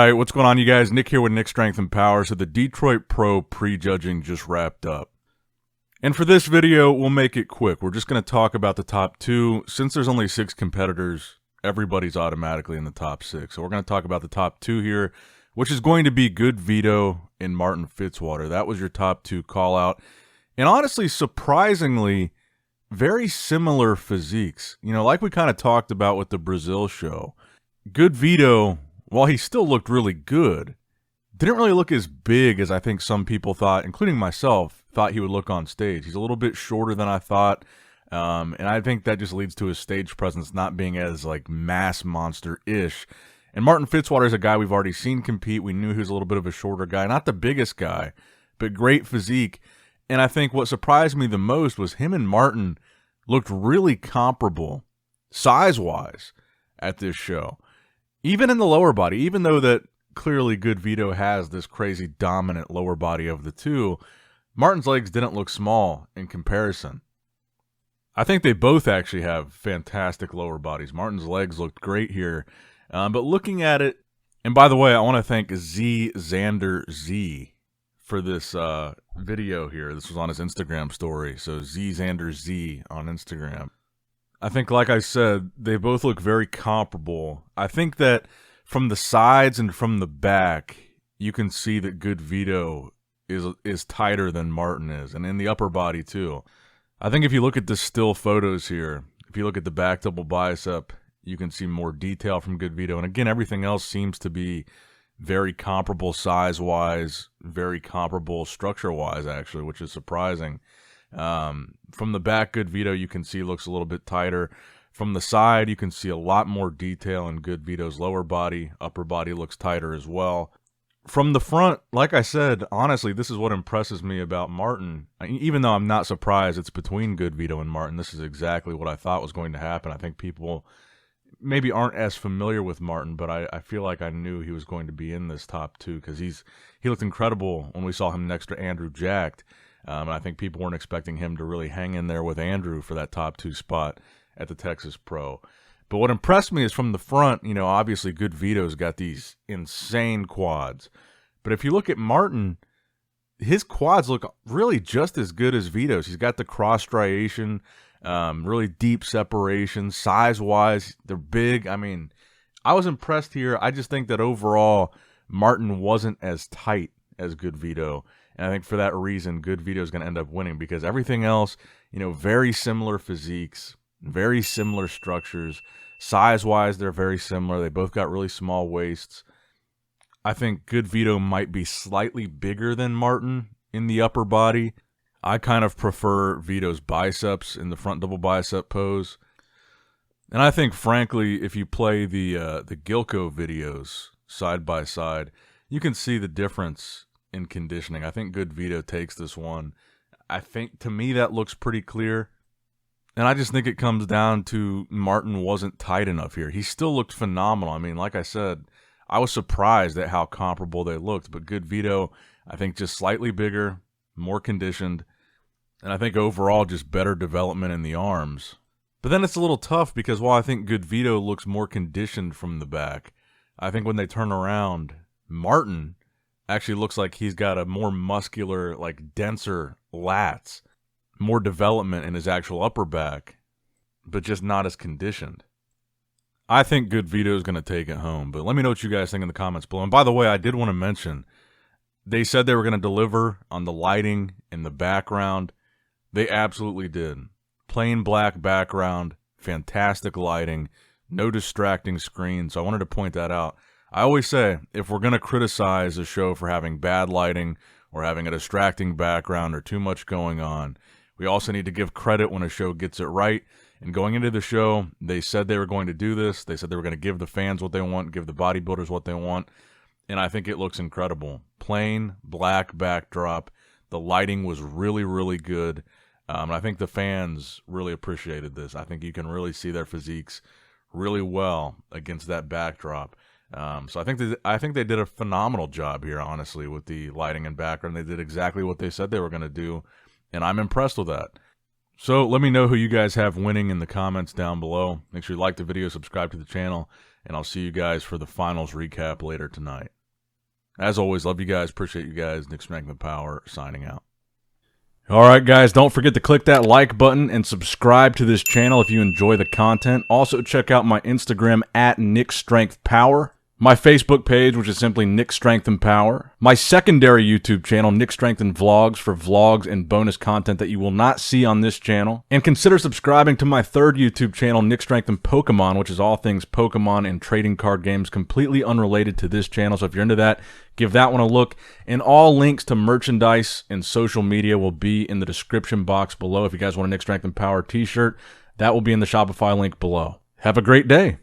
Alright, what's going on, you guys? Nick here with Nick Strength and Power. So the Detroit Pro prejudging just wrapped up. And for this video, we'll make it quick. We're just going to talk about the top two. Since there's only 6 competitors, everybody's automatically in the top 6. So we're going to talk about the top 2 here, which is going to be GoodVito and Martin Fitzwater. That was your top 2 call out. And honestly, surprisingly, very similar physiques. You know, like we kind of talked about with the Brazil show. GoodVito, while he still looked really good, didn't really look as big as I think some people thought, including myself, thought he would look on stage. He's a little bit shorter than I thought, and I think that just leads to his stage presence not being as, like, mass monster-ish. And Martin Fitzwater is a guy we've already seen compete. We knew he was a little bit of a shorter guy. Not the biggest guy, but great physique. And I think what surprised me the most was him and Martin looked really comparable, size-wise, at this show. Even in the lower body, even though that clearly GoodVito has this crazy dominant lower body of the two, Martin's legs didn't look small in comparison. I think they both actually have fantastic lower bodies. Martin's legs looked great here. But looking at it, and by the way, I want to thank Xander Z for this video here. This was on his Instagram story. So Xander Z on Instagram. I think, like I said, they both look very comparable. I think that from the sides and from the back, you can see that GoodVito is tighter than Martin is, and in the upper body too. I think if you look at the still photos here, if you look at the back double bicep, you can see more detail from GoodVito. And again, everything else seems to be very comparable size-wise, very comparable structure-wise, actually, which is surprising. From the back, GoodVito, you can see looks a little bit tighter. From the side, you can see a lot more detail in GoodVito's lower body. Upper body looks tighter as well. From the front, like I said, honestly, this is what impresses me about Martin. Even though I'm not surprised it's between GoodVito and Martin, this is exactly what I thought was going to happen. I think people maybe aren't as familiar with Martin, but I feel like I knew he was going to be in this top 2 because he looked incredible when we saw him next to Andrew Jacked. And I think people weren't expecting him to really hang in there with Andrew for that top 2 spot at the Texas Pro. But what impressed me is from the front, you know, obviously GoodVito's got these insane quads. But if you look at Martin, his quads look really just as good as Vito's. He's got the cross striation, really deep separation. Size-wise, they're big. I mean, I was impressed here. I just think that overall, Martin wasn't as tight as GoodVito. And I think for that reason, GoodVito is going to end up winning because everything else, you know, very similar physiques, very similar structures. Size-wise, they're very similar. They both got really small waists. I think GoodVito might be slightly bigger than Martin in the upper body. I kind of prefer Vito's biceps in the front double bicep pose. And I think, frankly, if you play the Gilco videos side by side, you can see the difference in conditioning. I think GoodVito takes this one. I think, to me, that looks pretty clear. And I just think it comes down to Martin wasn't tight enough here. He still looked phenomenal. I mean, like I said, I was surprised at how comparable they looked. But GoodVito, I think, just slightly bigger, more conditioned, and I think overall just better development in the arms. But then it's a little tough because while I think GoodVito looks more conditioned from the back, I think when they turn around, Martin actually looks like he's got a more muscular, like denser lats, more development in his actual upper back, but just not as conditioned. I think GoodVito is going to take it home, but let me know what you guys think in the comments below. And by the way, I did want to mention, they said they were going to deliver on the lighting in the background. They absolutely did. Plain black background, fantastic lighting, no distracting screen, so I wanted to point that out. I always say, if we're going to criticize a show for having bad lighting or having a distracting background or too much going on, we also need to give credit when a show gets it right. And going into the show, they said they were going to do this. They said they were going to give the fans what they want, give the bodybuilders what they want. And I think it looks incredible. Plain black backdrop. The lighting was really, really good. And I think the fans really appreciated this. I think you can really see their physiques really well against that backdrop. So I think they did a phenomenal job here, honestly, with the lighting and background. They did exactly what they said they were going to do, and I'm impressed with that. So let me know who you guys have winning in the comments down below. Make sure you like the video, subscribe to the channel, and I'll see you guys for the finals recap later tonight. As always, love you guys, appreciate you guys. Nick Strength and Power signing out. All right, guys, don't forget to click that like button and subscribe to this channel if you enjoy the content. Also, check out my Instagram at NickStrengthPower, my Facebook page, which is simply Nick Strength and Power, my secondary YouTube channel, Nick Strength and Vlogs, for vlogs and bonus content that you will not see on this channel. And consider subscribing to my third YouTube channel, Nick Strength and Pokemon, which is all things Pokemon and trading card games, completely unrelated to this channel. So if you're into that, give that one a look. And all links to merchandise and social media will be in the description box below. If you guys want a Nick Strength and Power t-shirt, that will be in the Shopify link below. Have a great day.